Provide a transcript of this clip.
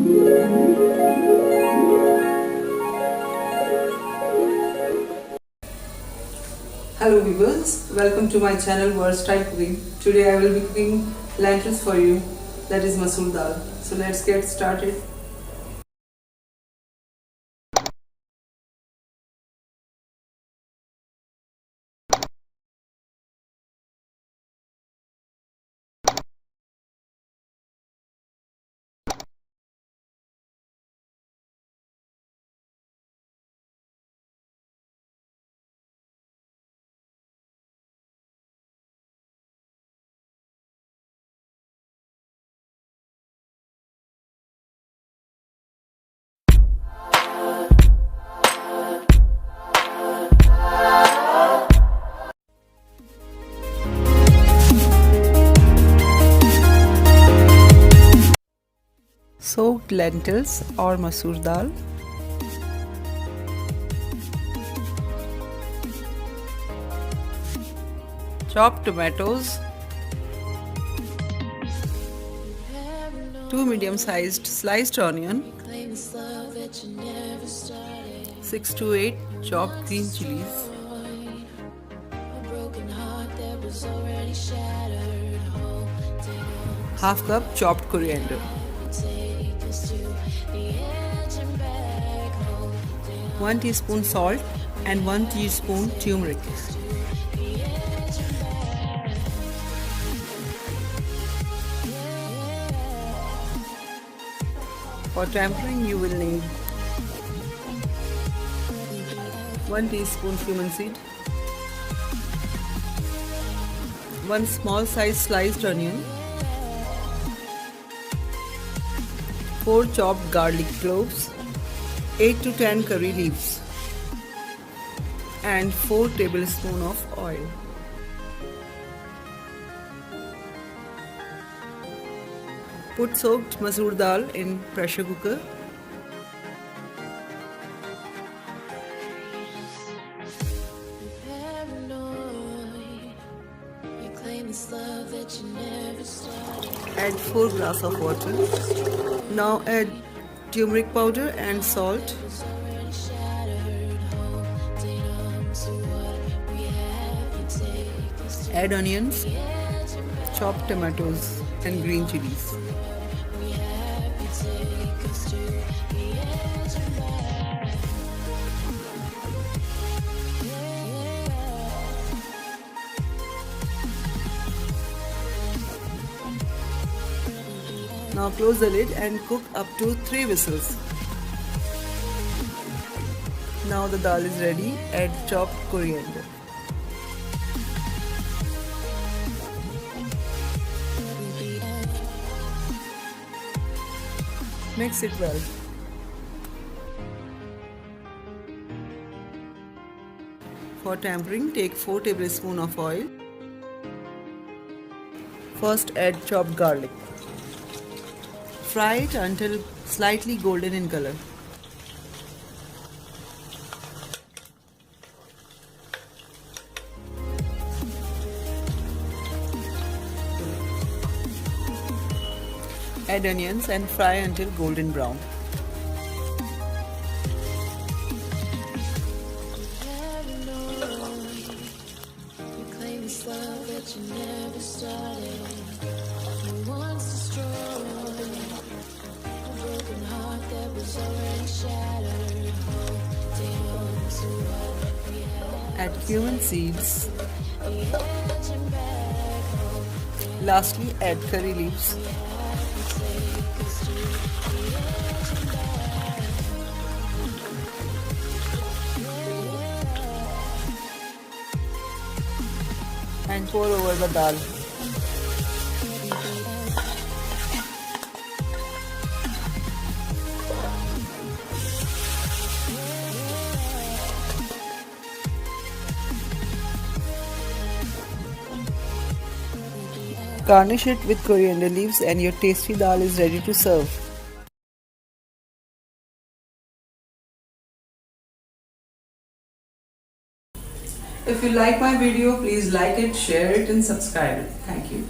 Hello viewers, welcome to my channel 𝗏𝗀 Cooking. Today I will be cooking lentils for you, that is Masoor Dal. So let's get started. Soaked lentils or masoor dal, chopped tomatoes, 2 medium-sized sliced onion, 6 to 8 chopped green chilies, half cup chopped coriander, 1 teaspoon salt and 1 teaspoon turmeric. For tempering you will need 1 teaspoon cumin seed, 1 small size sliced onion, 4 chopped garlic cloves, 8 to 10 curry leaves, and 4 tablespoons of oil. Put soaked masoor dal in pressure cooker. Add 4 glasses of water. Now add turmeric powder and salt. Add onions, chopped tomatoes and green chilies. Now close the lid and cook up to 3 whistles. Now the dal is ready. Add chopped coriander. Mix it well. For tempering, take 4 tablespoons of oil. First add chopped garlic. Fry it until slightly golden in color. Add onions and fry until golden brown. Add cumin seeds. Lastly, add curry leaves. And pour over the dal. Garnish it with coriander leaves and your tasty dal is ready to serve. If you like my video, please like it, share it and subscribe it. Thank you.